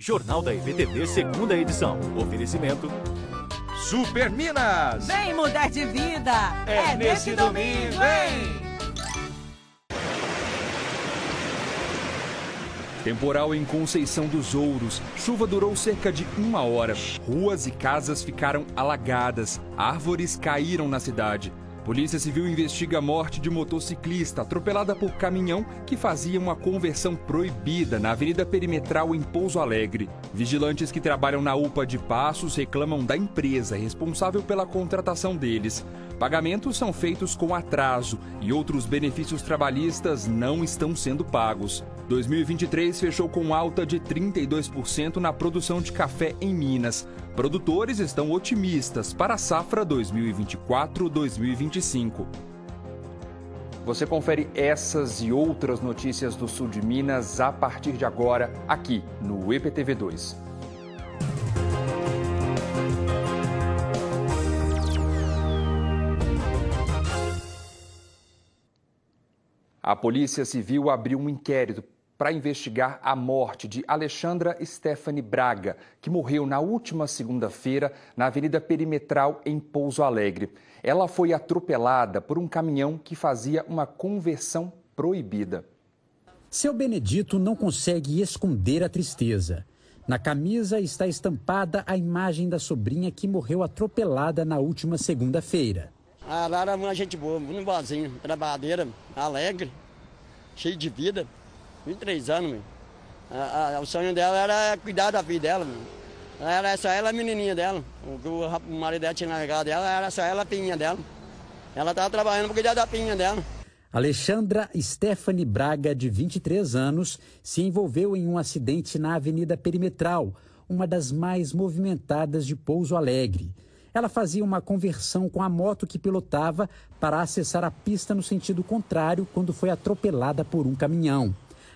Jornal da IPTV, segunda edição. Oferecimento Super Minas. Vem mudar de vida. É nesse domingo, hein? Temporal em Conceição dos Ouros. Chuva durou cerca de 1 hora. Ruas e casas ficaram alagadas. Árvores caíram na cidade. Polícia Civil investiga a morte de motociclista atropelada por caminhão que fazia uma conversão proibida na Avenida Perimetral em Pouso Alegre. Vigilantes que trabalham na UPA de Passos reclamam da empresa responsável pela contratação deles. Pagamentos são feitos com atraso e outros benefícios trabalhistas não estão sendo pagos. 2023 fechou com alta de 32% na produção de café em Minas. Produtores estão otimistas para a safra 2024-2025. Você confere essas e outras notícias do sul de Minas a partir de agora, aqui no EPTV2. A Polícia Civil abriu um inquérito para investigar a morte de Alexandra Stephanie Braga, que morreu na última segunda-feira na Avenida Perimetral, em Pouso Alegre. Ela foi atropelada por um caminhão que fazia uma conversão proibida. Seu Benedito não consegue esconder a tristeza. Na camisa está estampada a imagem da sobrinha que morreu atropelada na última segunda-feira. Ela era uma gente boa, muito boazinha, trabalhadeira, alegre, cheia de vida. 23 anos, meu. O sonho dela era cuidar da filha dela, meu. Era só ela a menininha dela. O marido dela tinha largado dela, era só ela a pinha dela. Ela estava trabalhando para cuidar da pinha dela. Alexandra Stephanie Braga, de 23 anos, se envolveu em um acidente na Avenida Perimetral, uma das mais movimentadas de Pouso Alegre. Ela fazia uma conversão com a moto que pilotava para acessar a pista no sentido contrário quando foi atropelada por um caminhão.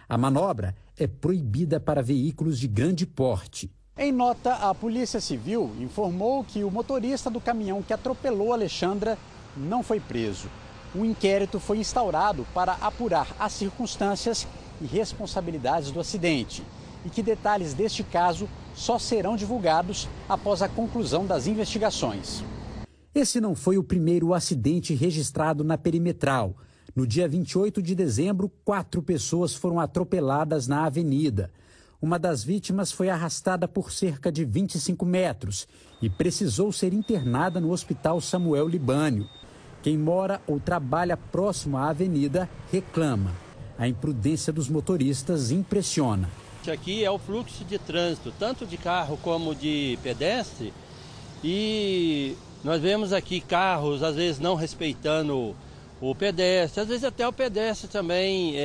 A manobra é proibida para veículos de grande porte. Em nota, a Polícia Civil informou que o motorista do caminhão que atropelou Alexandra não foi preso. Um inquérito foi instaurado para apurar as circunstâncias e responsabilidades do acidente e que detalhes deste caso só serão divulgados após a conclusão das investigações. Esse não foi o primeiro acidente registrado na Perimetral. No dia 28 de dezembro, 4 pessoas foram atropeladas na avenida. Uma das vítimas foi arrastada por cerca de 25 metros e precisou ser internada no Hospital Samuel Libânio. Quem mora ou trabalha próximo à avenida reclama. A imprudência dos motoristas impressiona. Aqui é o fluxo de trânsito, tanto de carro como de pedestre. E nós vemos aqui carros, às vezes, não respeitando o pedestre, às vezes até o pedestre também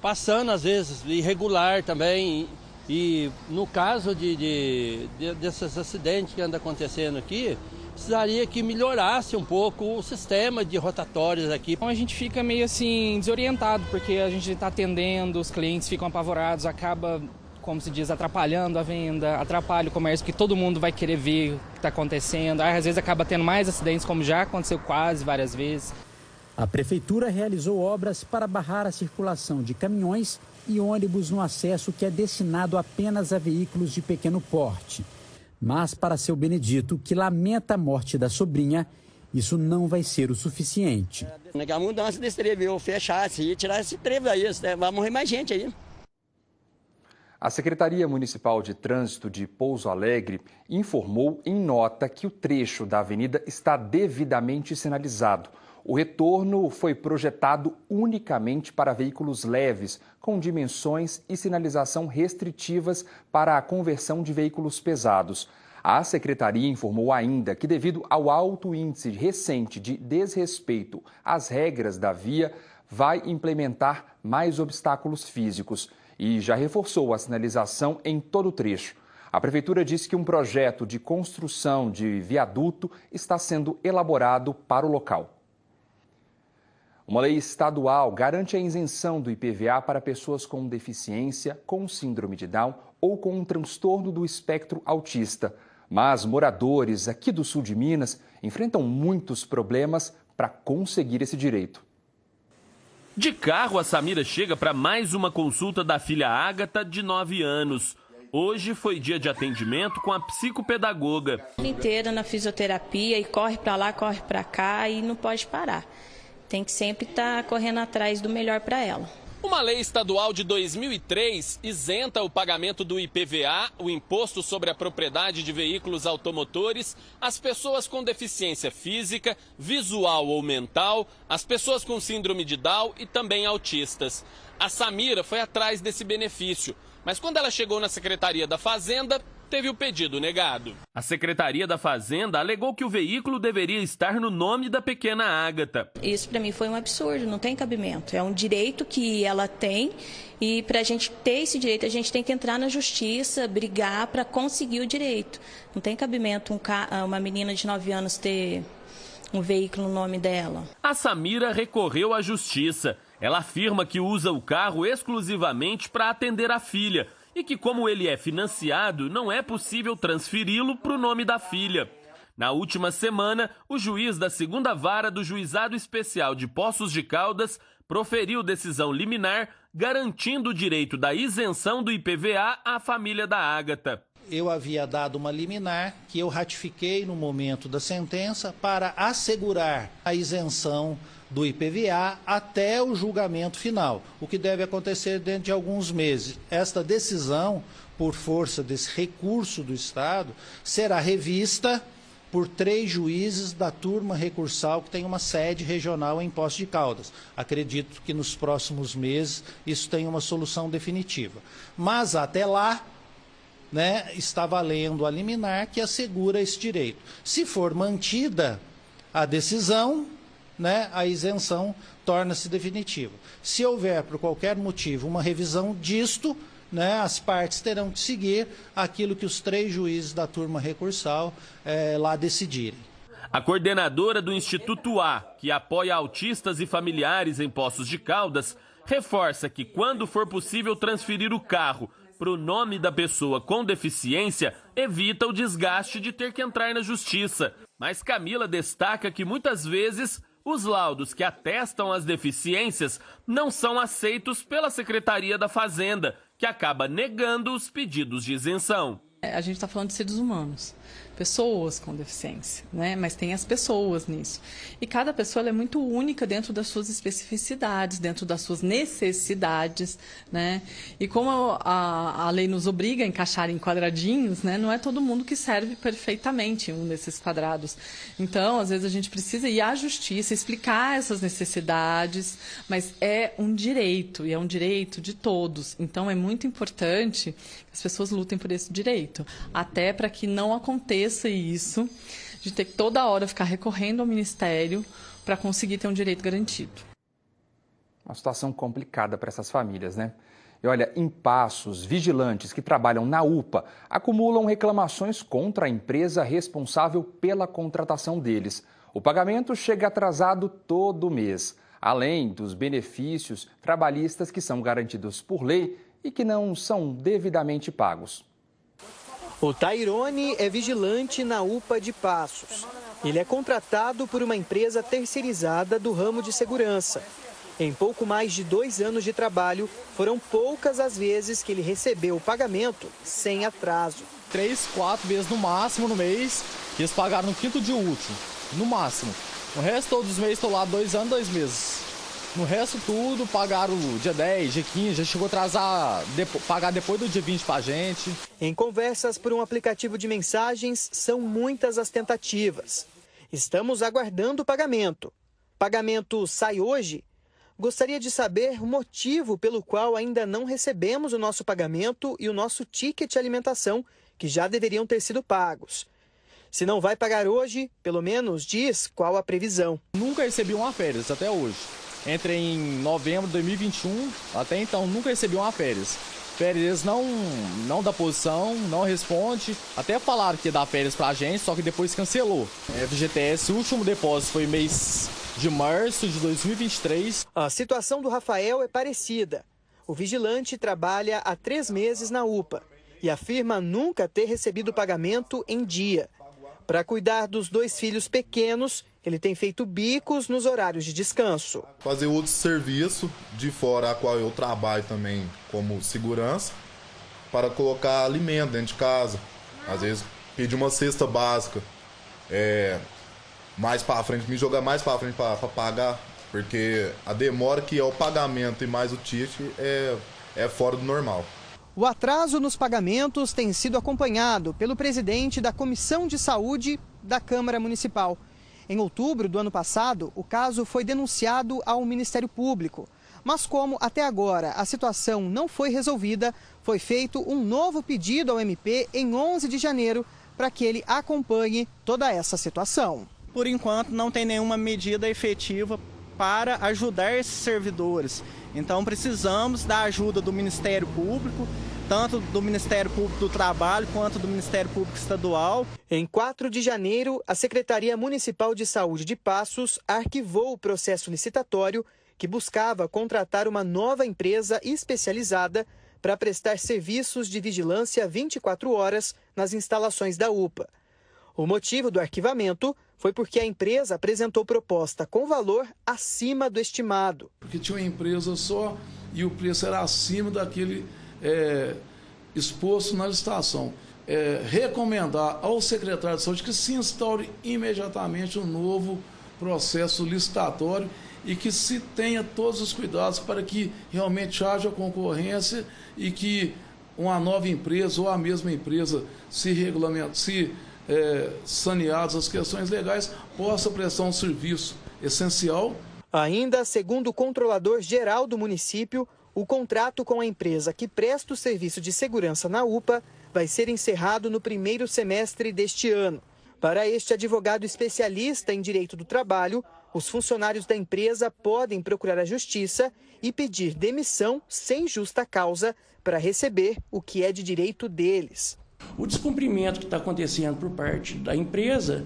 passando, às vezes, irregular também. E no caso desses acidentes que andam acontecendo aqui, precisaria que melhorasse um pouco o sistema de rotatórios aqui. Então a gente fica meio assim desorientado, porque a gente está atendendo, os clientes ficam apavorados, acaba, como se diz, atrapalhando a venda, atrapalha o comércio, porque todo mundo vai querer ver o que está acontecendo. Às vezes acaba tendo mais acidentes, como já aconteceu quase várias vezes. A Prefeitura realizou obras para barrar a circulação de caminhões e ônibus no acesso que é destinado apenas a veículos de pequeno porte. Mas para seu Benedito, que lamenta a morte da sobrinha, isso não vai ser o suficiente. A mudança desse trevo, fechar e tirar esse trevo daí, vai morrer mais gente aí. A Secretaria Municipal de Trânsito de Pouso Alegre informou em nota que o trecho da avenida está devidamente sinalizado. O retorno foi projetado unicamente para veículos leves, com dimensões e sinalização restritivas para a conversão de veículos pesados. A Secretaria informou ainda que, devido ao alto índice recente de desrespeito às regras da via, vai implementar mais obstáculos físicos e já reforçou a sinalização em todo o trecho. A Prefeitura disse que um projeto de construção de viaduto está sendo elaborado para o local. Uma lei estadual garante a isenção do IPVA para pessoas com deficiência, com síndrome de Down ou com um transtorno do espectro autista. Mas moradores aqui do sul de Minas enfrentam muitos problemas para conseguir esse direito. De carro, a Samira chega para mais uma consulta da filha Ágata, de 9 anos. Hoje foi dia de atendimento com a psicopedagoga. Inteira na fisioterapia e corre para lá, corre para cá e não pode parar. Tem que sempre estar correndo atrás do melhor para ela. Uma lei estadual de 2003 isenta o pagamento do IPVA, o Imposto sobre a Propriedade de Veículos Automotores, as pessoas com deficiência física, visual ou mental, as pessoas com síndrome de Down e também autistas. A Samira foi atrás desse benefício, mas quando ela chegou na Secretaria da Fazenda, teve o pedido negado. A Secretaria da Fazenda alegou que o veículo deveria estar no nome da pequena Ágata. Isso para mim foi um absurdo, não tem cabimento. É um direito que ela tem e para a gente ter esse direito, a gente tem que entrar na justiça, brigar para conseguir o direito. Não tem cabimento uma menina de 9 anos ter um veículo no nome dela. A Samira recorreu à justiça. Ela afirma que usa o carro exclusivamente para atender a filha e que, como ele é financiado, não é possível transferi-lo para o nome da filha. Na última semana, o juiz da 2ª Vara do Juizado Especial de Poços de Caldas proferiu decisão liminar garantindo o direito da isenção do IPVA à família da Ágata. Eu havia dado uma liminar que eu ratifiquei no momento da sentença para assegurar a isenção do IPVA até o julgamento final, o que deve acontecer dentro de alguns meses. Esta decisão, por força desse recurso do Estado, será revista por 3 juízes da turma recursal que tem uma sede regional em Poços de Caldas. Acredito que nos próximos meses isso tenha uma solução definitiva. Mas até lá, está valendo a liminar que assegura esse direito. Se for mantida a decisão, a isenção torna-se definitiva. Se houver, por qualquer motivo, uma revisão disto, as partes terão que seguir aquilo que os 3 juízes da turma recursal lá decidirem. A coordenadora do Instituto A, que apoia autistas e familiares em Poços de Caldas, reforça que quando for possível transferir o carro para o nome da pessoa com deficiência, evita o desgaste de ter que entrar na justiça. Mas Camila destaca que muitas vezes os laudos que atestam as deficiências não são aceitos pela Secretaria da Fazenda, que acaba negando os pedidos de isenção. A gente está falando de seres humanos, pessoas com deficiência, mas tem as pessoas nisso. E cada pessoa é muito única dentro das suas especificidades, dentro das suas necessidades, E como a lei nos obriga a encaixar em quadradinhos, não é todo mundo que serve perfeitamente um desses quadrados. Então, às vezes a gente precisa ir à justiça, explicar essas necessidades, mas é um direito, e é um direito de todos. Então, é muito importante que as pessoas lutem por esse direito. Até para que não aconteça isso, de ter que toda hora ficar recorrendo ao Ministério para conseguir ter um direito garantido. Uma situação complicada para essas famílias, E olha, em Passos, vigilantes que trabalham na UPA acumulam reclamações contra a empresa responsável pela contratação deles. O pagamento chega atrasado todo mês, além dos benefícios trabalhistas que são garantidos por lei e que não são devidamente pagos. O Tairone é vigilante na UPA de Passos. Ele é contratado por uma empresa terceirizada do ramo de segurança. Em pouco mais de 2 anos de trabalho, foram poucas as vezes que ele recebeu o pagamento sem atraso. 3, 4 vezes no máximo no mês, que eles pagaram no 5º dia útil, no máximo. O resto todos os meses estou lá 2 anos, 2 meses. No resto tudo, pagaram dia 10, dia 15, já chegou a atrasar, pagar depois do dia 20 pra gente. Em conversas por um aplicativo de mensagens, são muitas as tentativas. Estamos aguardando o pagamento. Pagamento sai hoje? Gostaria de saber o motivo pelo qual ainda não recebemos o nosso pagamento e o nosso ticket de alimentação, que já deveriam ter sido pagos. Se não vai pagar hoje, pelo menos diz qual a previsão. Nunca recebi uma férias até hoje. Entrei em novembro de 2021, até então nunca recebi uma férias. Férias não dá posição, não responde. Até falaram que ia dar férias pra gente, só que depois cancelou. FGTS, o último depósito foi mês de março de 2023. A situação do Rafael é parecida. O vigilante trabalha há 3 meses na UPA e afirma nunca ter recebido o pagamento em dia. Para cuidar dos 2 filhos pequenos, ele tem feito bicos nos horários de descanso. Fazer outro serviço de fora, a qual eu trabalho também como segurança, para colocar alimento dentro de casa. Às vezes pedir uma cesta básica, mais para frente, me jogar mais para frente para pagar, porque a demora que é o pagamento e mais o ticket é fora do normal. O atraso nos pagamentos tem sido acompanhado pelo presidente da Comissão de Saúde da Câmara Municipal. Em outubro do ano passado, o caso foi denunciado ao Ministério Público. Mas como até agora a situação não foi resolvida, foi feito um novo pedido ao MP em 11 de janeiro para que ele acompanhe toda essa situação. Por enquanto, não tem nenhuma medida efetiva para ajudar esses servidores. Então, precisamos da ajuda do Ministério Público, tanto do Ministério Público do Trabalho quanto do Ministério Público Estadual. Em 4 de janeiro, a Secretaria Municipal de Saúde de Passos arquivou o processo licitatório que buscava contratar uma nova empresa especializada para prestar serviços de vigilância 24 horas nas instalações da UPA. O motivo do arquivamento foi porque a empresa apresentou proposta com valor acima do estimado. Porque tinha uma empresa só e o preço era acima daquele exposto na licitação. Recomendar ao secretário de saúde que se instaure imediatamente um novo processo licitatório e que se tenha todos os cuidados para que realmente haja concorrência e que uma nova empresa ou a mesma empresa saneadas as questões legais, possa prestar um serviço essencial. Ainda, segundo o controlador-geral do município, o contrato com a empresa que presta o serviço de segurança na UPA vai ser encerrado no primeiro semestre deste ano. Para este advogado especialista em direito do trabalho, os funcionários da empresa podem procurar a justiça e pedir demissão sem justa causa para receber o que é de direito deles. O descumprimento que está acontecendo por parte da empresa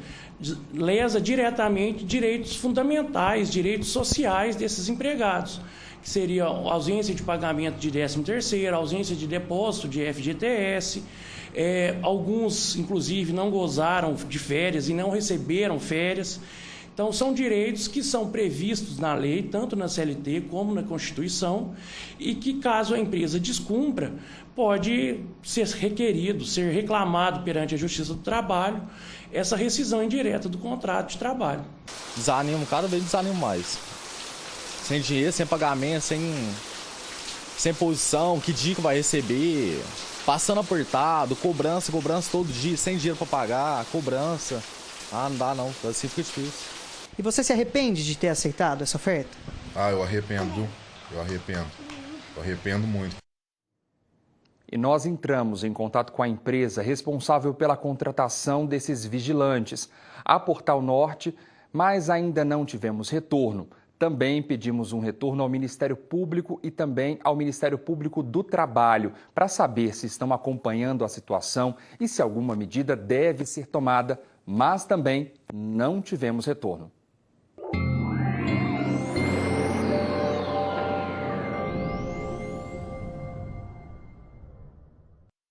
lesa diretamente direitos fundamentais, direitos sociais desses empregados, que seria a ausência de pagamento de 13º, ausência de depósito de FGTS. Alguns, inclusive, não gozaram de férias e não receberam férias. Então, são direitos que são previstos na lei, tanto na CLT como na Constituição, e que, caso a empresa descumpra, pode ser requerido, ser reclamado perante a Justiça do Trabalho, essa rescisão indireta do contrato de trabalho. Desanimo, cada vez desanimo mais. Sem dinheiro, sem pagamento, sem posição, que dia que vai receber, passando apertado, cobrança todo dia, sem dinheiro para pagar, cobrança. Não dá não, assim fica difícil. E você se arrepende de ter aceitado essa oferta? Eu arrependo, Eu arrependo muito. E nós entramos em contato com a empresa responsável pela contratação desses vigilantes, a Portal Norte, mas ainda não tivemos retorno. Também pedimos um retorno ao Ministério Público e também ao Ministério Público do Trabalho, para saber se estão acompanhando a situação e se alguma medida deve ser tomada, mas também não tivemos retorno.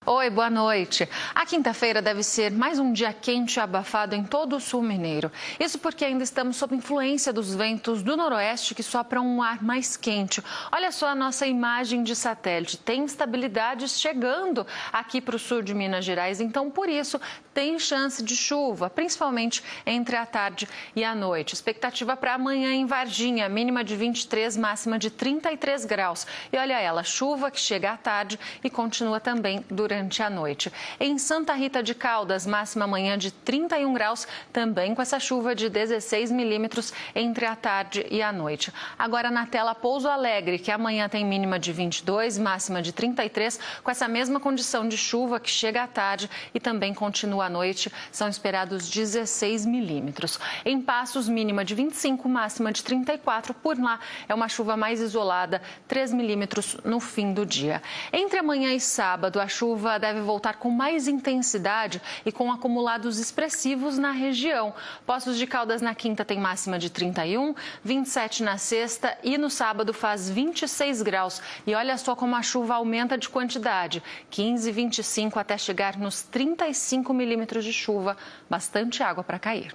Oi, boa noite. A quinta-feira deve ser mais um dia quente e abafado em todo o sul mineiro. Isso porque ainda estamos sob influência dos ventos do noroeste que sopram um ar mais quente. Olha só a nossa imagem de satélite. Tem instabilidades chegando aqui para o sul de Minas Gerais, então por isso tem chance de chuva, principalmente entre a tarde e a noite. Expectativa para amanhã em Varginha, mínima de 23, máxima de 33 graus. E olha ela, chuva que chega à tarde e continua também durante a noite. Em Santa Rita de Caldas, máxima amanhã de 31 graus, também com essa chuva de 16 milímetros entre a tarde e a noite. Agora na tela Pouso Alegre, que amanhã tem mínima de 22, máxima de 33, com essa mesma condição de chuva que chega à tarde e também continua à noite, são esperados 16 milímetros. Em Passos, mínima de 25, máxima de 34, por lá é uma chuva mais isolada, 3 milímetros no fim do dia. Entre amanhã e sábado, a chuva deve voltar com mais intensidade e com acumulados expressivos na região. Poços de Caldas na quinta tem máxima de 31, 27 na sexta e no sábado faz 26 graus. E olha só como a chuva aumenta de quantidade, 15, 25 até chegar nos 35 milímetros milímetros de chuva, bastante água para cair.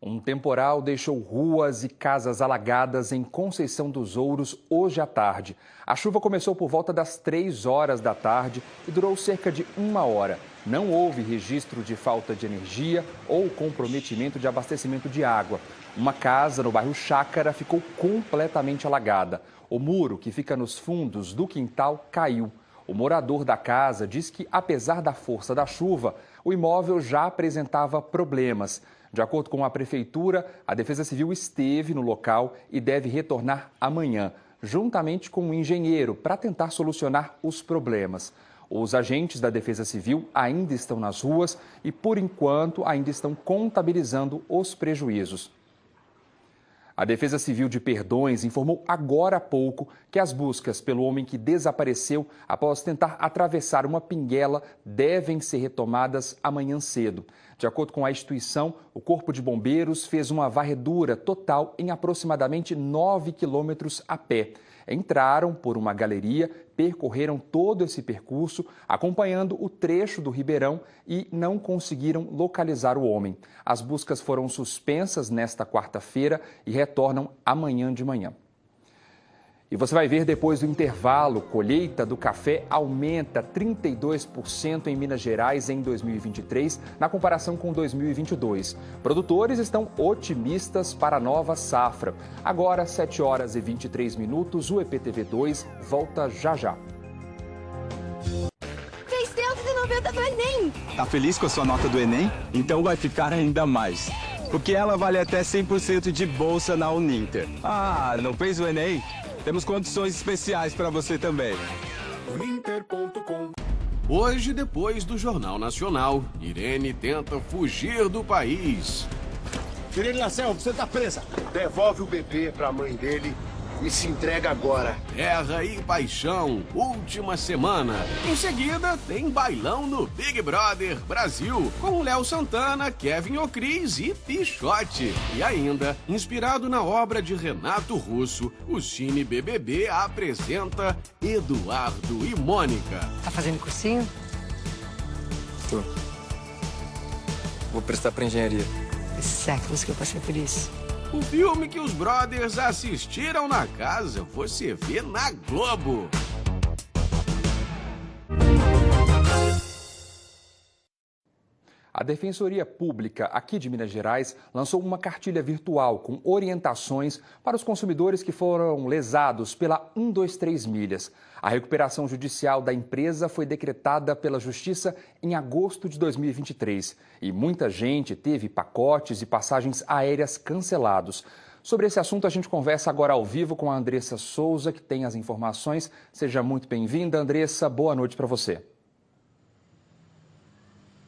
Um temporal deixou ruas e casas alagadas em Conceição dos Ouros hoje à tarde. A chuva começou por volta das 3 horas da tarde e durou cerca de 1 hora. Não houve registro de falta de energia ou comprometimento de abastecimento de água. Uma casa no bairro Chácara ficou completamente alagada. O muro, que fica nos fundos do quintal, caiu. O morador da casa diz que, apesar da força da chuva, o imóvel já apresentava problemas. De acordo com a prefeitura, a Defesa Civil esteve no local e deve retornar amanhã, juntamente com um engenheiro, para tentar solucionar os problemas. Os agentes da Defesa Civil ainda estão nas ruas e, por enquanto, ainda estão contabilizando os prejuízos. A Defesa Civil de Perdões informou agora há pouco que as buscas pelo homem que desapareceu após tentar atravessar uma pinguela devem ser retomadas amanhã cedo. De acordo com a instituição, o Corpo de Bombeiros fez uma varredura total em aproximadamente 9 quilômetros a pé. Entraram por uma galeria, percorreram todo esse percurso, acompanhando o trecho do Ribeirão e não conseguiram localizar o homem. As buscas foram suspensas nesta quarta-feira e retornam amanhã de manhã. E você vai ver depois do intervalo, colheita do café aumenta 32% em Minas Gerais em 2023, na comparação com 2022. Produtores estão otimistas para a nova safra. Agora, 7 horas e 23 minutos, o EPTV2 volta já já. Fez 190 no Enem! Tá feliz com a sua nota do Enem? Então vai ficar ainda mais. Porque ela vale até 100% de bolsa na Uninter. Ah, não fez o Enem? Temos condições especiais para você também. Uninter.com. Hoje, depois do Jornal Nacional, Irene tenta fugir do país. Irene Lacel, você tá presa. Devolve o bebê pra mãe dele e se entrega agora. Terra e Paixão, última semana. Em seguida, tem bailão no Big Brother Brasil, com Léo Santana, Kevin Ocris e Pichote. E ainda, inspirado na obra de Renato Russo, o Cine BBB apresenta Eduardo e Mônica. Tá fazendo cursinho? Tô. Vou prestar pra engenharia. Séculos que eu passei por isso. O filme que os brothers assistiram na casa, você vê na Globo. A Defensoria Pública aqui de Minas Gerais lançou uma cartilha virtual com orientações para os consumidores que foram lesados pela 123 milhas. A recuperação judicial da empresa foi decretada pela Justiça em agosto de 2023 e muita gente teve pacotes e passagens aéreas cancelados. Sobre esse assunto, a gente conversa agora ao vivo com a Andressa Souza, que tem as informações. Seja muito bem-vinda, Andressa. Boa noite para você.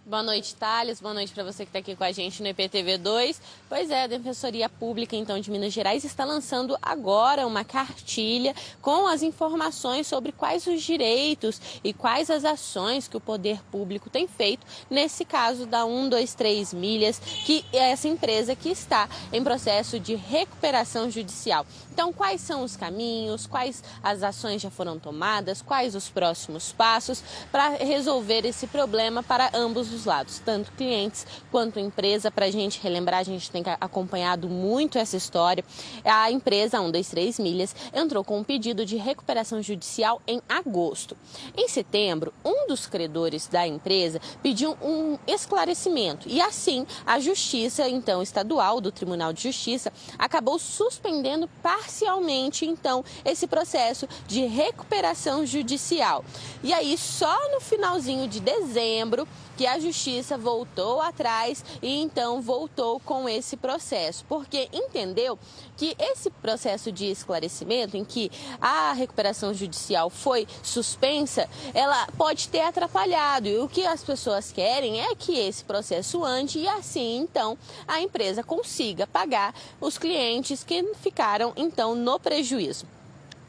Boa noite, Thales. Boa noite para você que está aqui com a gente no EPTV2. Pois é, a Defensoria Pública, então, de Minas Gerais está lançando agora uma cartilha com as informações sobre quais os direitos e quais as ações que o poder público tem feito nesse caso da 123 milhas, que é essa empresa que está em processo de recuperação judicial. Então, quais são os caminhos, quais as ações já foram tomadas, quais os próximos passos para resolver esse problema para ambos os lados, tanto clientes quanto empresa. Para a gente relembrar, a gente tem acompanhado muito essa história. A empresa 123 milhas entrou com um pedido de recuperação judicial em agosto. Em setembro, um dos credores da empresa pediu um esclarecimento e assim a Justiça, então, estadual do Tribunal de Justiça acabou suspendendo parcialmente, então, esse processo de recuperação judicial. E aí, só no finalzinho de dezembro, que a Justiça voltou atrás e então voltou com esse processo, porque entendeu que esse processo de esclarecimento, em que a recuperação judicial foi suspensa, ela pode ter atrapalhado. E o que as pessoas querem é que esse processo ande e assim, então, a empresa consiga pagar os clientes que ficaram, então, no prejuízo.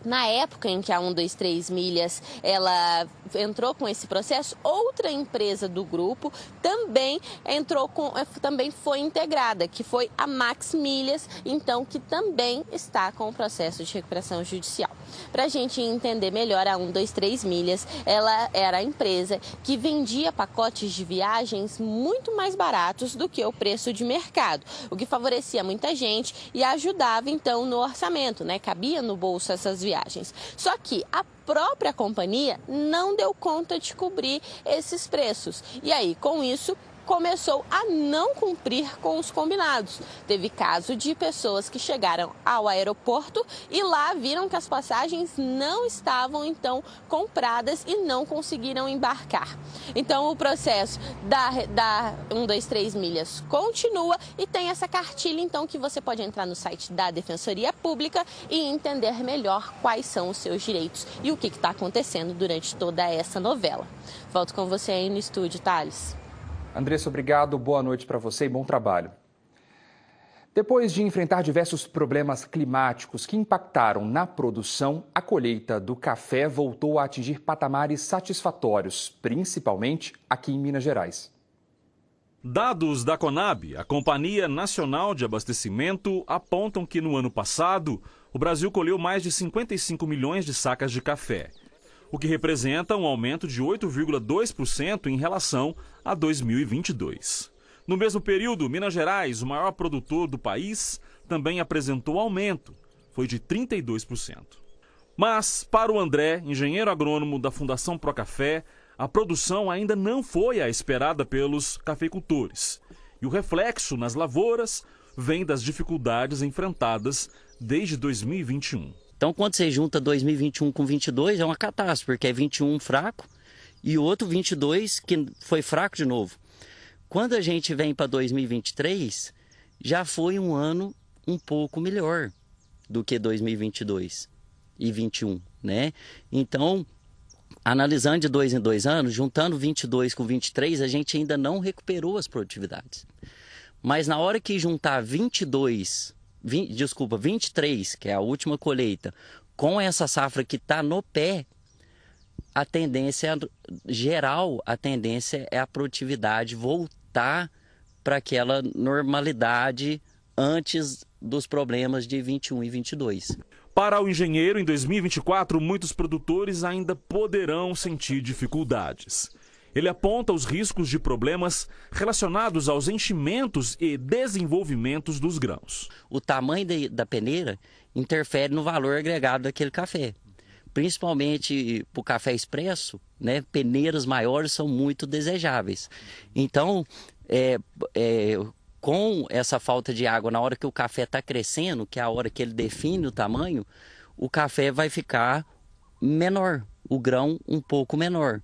Na época em que a 123 milhas ela entrou com esse processo, outra empresa do grupo também também foi integrada, que foi a Max Milhas, então, que também está com o processo de recuperação judicial. Para a gente entender melhor, a 123 Milhas, ela era a empresa que vendia pacotes de viagens muito mais baratos do que o preço de mercado, o que favorecia muita gente e ajudava então no orçamento, né? Cabia no bolso essas viagens. Só que a própria companhia não deu conta de cobrir esses preços. E aí, com isso, começou a não cumprir com os combinados. Teve caso de pessoas que chegaram ao aeroporto e lá viram que as passagens não estavam, então, compradas e não conseguiram embarcar. Então, o processo da 123 Milhas continua e tem essa cartilha, então, que você pode entrar no site da Defensoria Pública e entender melhor quais são os seus direitos e o que está acontecendo durante toda essa novela. Volto com você aí no estúdio, Thales. Andressa, obrigado, boa noite para você e bom trabalho. Depois de enfrentar diversos problemas climáticos que impactaram na produção, a colheita do café voltou a atingir patamares satisfatórios, principalmente aqui em Minas Gerais. Dados da Conab, a Companhia Nacional de Abastecimento, apontam que no ano passado, o Brasil colheu mais de 55 milhões de sacas de café, o que representa um aumento de 8,2% em relação a 2022. No mesmo período, Minas Gerais, o maior produtor do país, também apresentou aumento, foi de 32%. Mas, para o André, engenheiro agrônomo da Fundação Procafé, a produção ainda não foi a esperada pelos cafeicultores. E o reflexo nas lavouras vem das dificuldades enfrentadas desde 2021. Então, quando você junta 2021 com 22, é uma catástrofe, porque é 21 fraco e outro 22 que foi fraco de novo. Quando a gente vem para 2023, já foi um ano um pouco melhor do que 2022 e 21, né? Então, analisando de 2 em 2 anos, juntando 22 com 23, a gente ainda não recuperou as produtividades. Mas na hora que juntar 23, que é a última colheita, com essa safra que está no pé, a tendência geral, a tendência é a produtividade voltar para aquela normalidade antes dos problemas de 21 e 22. Para o engenheiro, em 2024, muitos produtores ainda poderão sentir dificuldades. Ele aponta os riscos de problemas relacionados aos enchimentos e desenvolvimentos dos grãos. O tamanho da peneira interfere no valor agregado daquele café. Principalmente para o café expresso, né, peneiras maiores são muito desejáveis. Então, com essa falta de água, na hora que o café está crescendo, que é a hora que ele define o tamanho, o café vai ficar menor, o grão um pouco menor.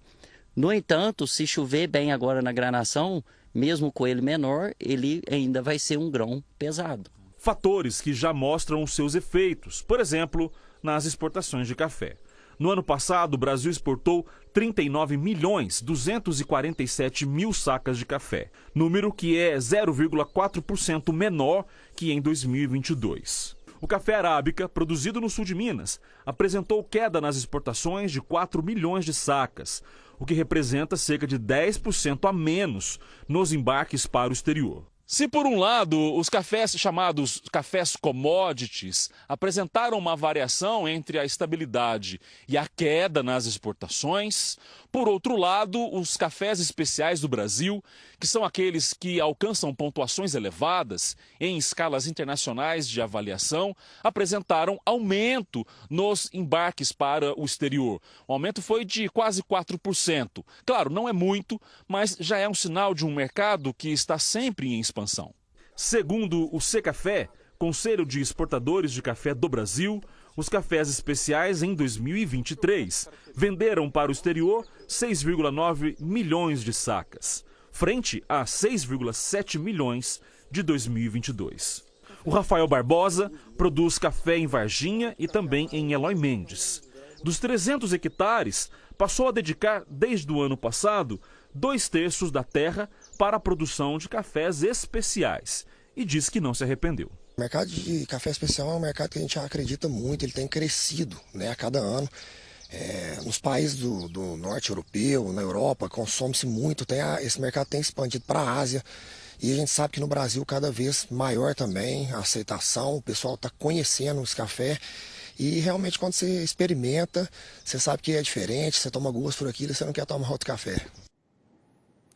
No entanto, se chover bem agora na granação, mesmo com ele menor, ele ainda vai ser um grão pesado. Fatores que já mostram os seus efeitos, por exemplo, nas exportações de café. No ano passado, o Brasil exportou 39.247.000 sacas de café, número que é 0,4% menor que em 2022. O café arábica, produzido no sul de Minas, apresentou queda nas exportações de 4 milhões de sacas, o que representa cerca de 10% a menos nos embarques para o exterior. Se por um lado os cafés chamados cafés commodities apresentaram uma variação entre a estabilidade e a queda nas exportações, por outro lado os cafés especiais do Brasil, que são aqueles que alcançam pontuações elevadas em escalas internacionais de avaliação, apresentaram aumento nos embarques para o exterior. O aumento foi de quase 4%. Claro, não é muito, mas já é um sinal de um mercado que está sempre em expansão. Segundo o Secafé, Conselho de Exportadores de Café do Brasil, os cafés especiais em 2023 venderam para o exterior 6,9 milhões de sacas, frente a 6,7 milhões de 2022. O Rafael Barbosa produz café em Varginha e também em Eloy Mendes. Dos 300 hectares, passou a dedicar, desde o ano passado, 2/3 da terra para a produção de cafés especiais e diz que não se arrependeu. O mercado de café especial é um mercado que a gente acredita muito, ele tem crescido, né, a cada ano. Nos países do norte europeu, na Europa, consome-se muito, esse mercado tem expandido para a Ásia e a gente sabe que no Brasil cada vez maior também a aceitação, o pessoal está conhecendo esse café E realmente quando você experimenta, você sabe que é diferente, você toma gosto por aquilo, você não quer tomar outro café.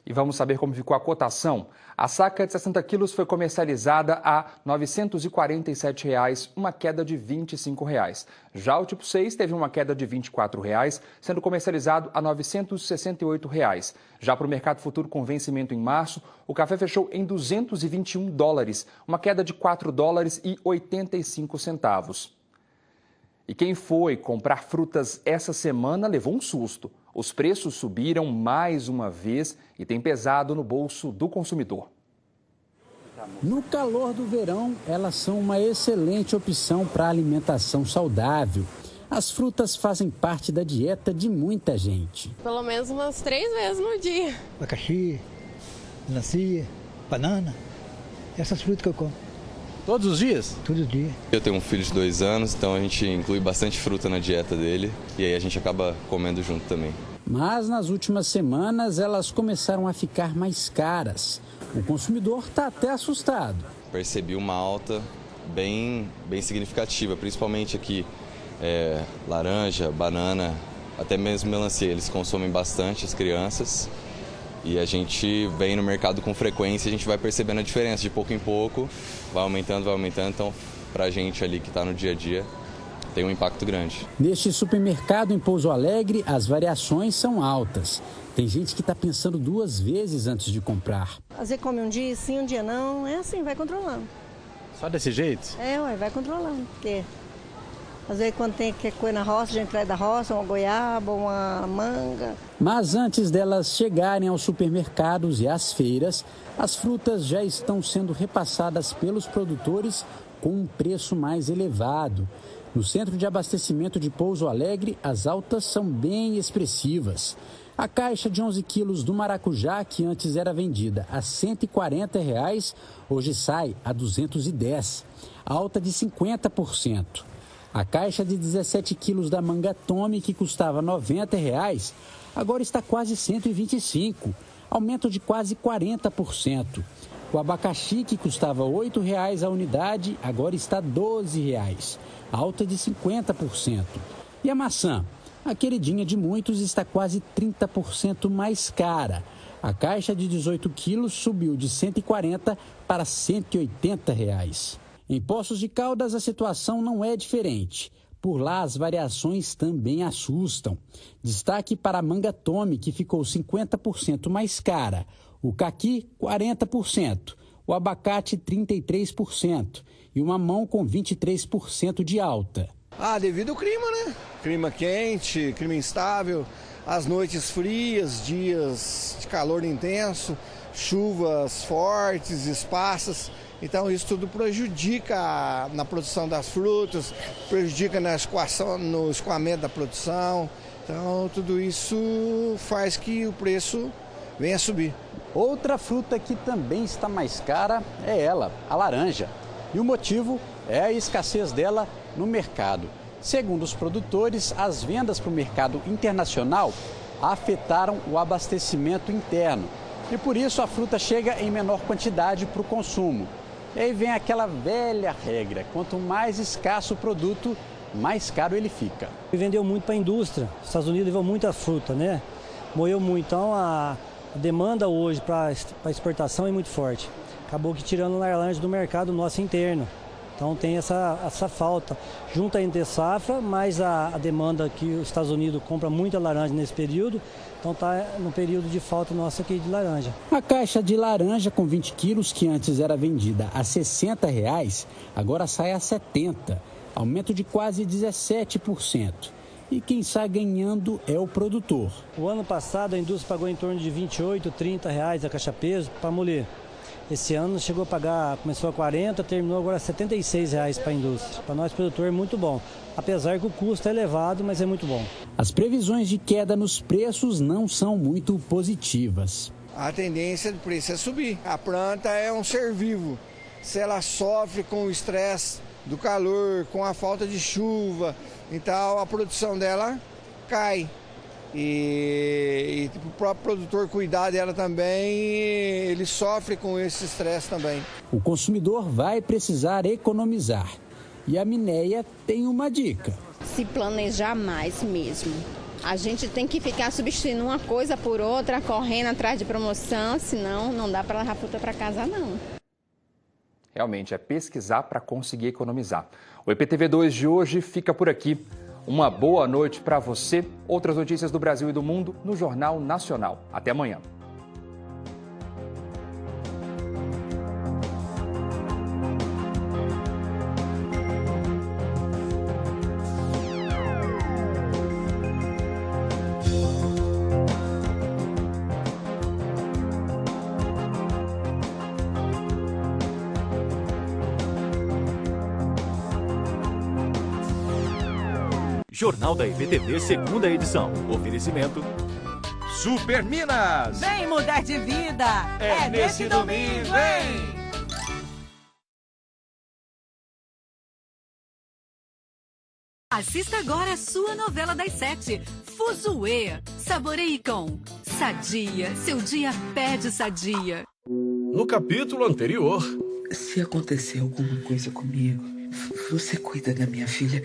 E vamos saber como ficou a cotação. A saca de 60 quilos foi comercializada a R$ 947, uma queda de R$ 25. Já o tipo 6 teve uma queda de R$ 24, sendo comercializado a R$ 968. Já para o mercado futuro com vencimento em março, o café fechou em $221, uma queda de $4,85. E quem foi comprar frutas essa semana levou um susto. Os preços subiram mais uma vez e tem pesado no bolso do consumidor. No calor do verão, elas são uma excelente opção para alimentação saudável. As frutas fazem parte da dieta de muita gente. Pelo menos umas 3 vezes no dia. Abacaxi, melancia, banana, essas frutas que eu como. Todos os dias? Todos os dias. Eu tenho um filho de 2 anos, então a gente inclui bastante fruta na dieta dele e aí a gente acaba comendo junto também. Mas nas últimas semanas elas começaram a ficar mais caras. O consumidor está até assustado. Percebi uma alta bem significativa, principalmente aqui laranja, banana, até mesmo melancia. Eles consomem bastante, as crianças. E a gente vem no mercado com frequência, a gente vai percebendo a diferença de pouco em pouco, vai aumentando, então pra gente ali que está no dia a dia, tem um impacto grande. Neste supermercado em Pouso Alegre, as variações são altas. Tem gente que está pensando 2 vezes antes de comprar. Às vezes come um dia sim, um dia não, é assim, vai controlando. Só desse jeito? Vai controlando, porque às vezes quando tem que coisa na roça, a gente traz da roça, uma goiaba, uma manga. Mas antes delas chegarem aos supermercados e às feiras, as frutas já estão sendo repassadas pelos produtores com um preço mais elevado. No centro de abastecimento de Pouso Alegre, as altas são bem expressivas. A caixa de 11 quilos do maracujá, que antes era vendida a R$ 140, hoje sai a R$ 210, alta de 50%. A caixa de 17 quilos da manga Tome, que custava R$ 90, agora está quase R$ 125, aumento de quase 40%. O abacaxi, que custava R$ 8 a unidade, agora está R$ 12, alta de 50%. E a maçã, a queridinha de muitos, está quase 30% mais cara. A caixa de 18 quilos subiu de R$ 140 para R$ 180. Em Poços de Caldas, a situação não é diferente. Por lá, as variações também assustam. Destaque para a manga Tome, que ficou 50% mais cara. O caqui, 40%. O abacate, 33%. E o mamão com 23% de alta. Devido ao clima, né? Clima quente, clima instável, as noites frias, dias de calor intenso, chuvas fortes, esparsas. Então isso tudo prejudica na produção das frutas, prejudica no escoamento da produção. Então tudo isso faz que o preço venha a subir. Outra fruta que também está mais cara é ela, a laranja. E o motivo é a escassez dela no mercado. Segundo os produtores, as vendas para o mercado internacional afetaram o abastecimento interno. E por isso a fruta chega em menor quantidade para o consumo. E aí vem aquela velha regra, quanto mais escasso o produto, mais caro ele fica. Vendeu muito para a indústria, os Estados Unidos levou muita fruta, né? Moeu muito, então a demanda hoje para exportação é muito forte. Acabou que tirando a laranja do mercado nosso interno. Então tem essa falta. Junta entre safra, mais a demanda que os Estados Unidos compra muita laranja nesse período. Então está no período de falta nossa aqui de laranja. A caixa de laranja com 20 quilos, que antes era vendida a R$ 60, agora sai a R$ 70, aumento de quase 17%. E quem sai ganhando é o produtor. O ano passado a indústria pagou em torno de R$ 28, R$ 30 a caixa peso para moler. Esse ano chegou a pagar, começou a 40, terminou agora a R$ 76 para a indústria. Para nós, produtor, é muito bom. Apesar que o custo é elevado, mas é muito bom. As previsões de queda nos preços não são muito positivas. A tendência do preço é subir. A planta é um ser vivo. Se ela sofre com o estresse do calor, com a falta de chuva, então a produção dela cai. E o próprio produtor cuidar dela também, ele sofre com esse estresse também. O consumidor vai precisar economizar. E a Mineia tem uma dica. Se planejar mais mesmo. A gente tem que ficar substituindo uma coisa por outra, correndo atrás de promoção, senão não dá para levar fruta para casa, não. Realmente, é pesquisar para conseguir economizar. O EPTV2 de hoje fica por aqui. Uma boa noite para você. Outras notícias do Brasil e do mundo no Jornal Nacional. Até amanhã. Jornal da EPTV, segunda edição. Oferecimento Super Minas. Vem mudar de vida. É nesse domingo, hein? Assista agora a sua novela das 7, Fuzue. Saboreie com Sadia. Seu dia pede Sadia. No capítulo anterior... Se acontecer alguma coisa comigo, você cuida da minha filha.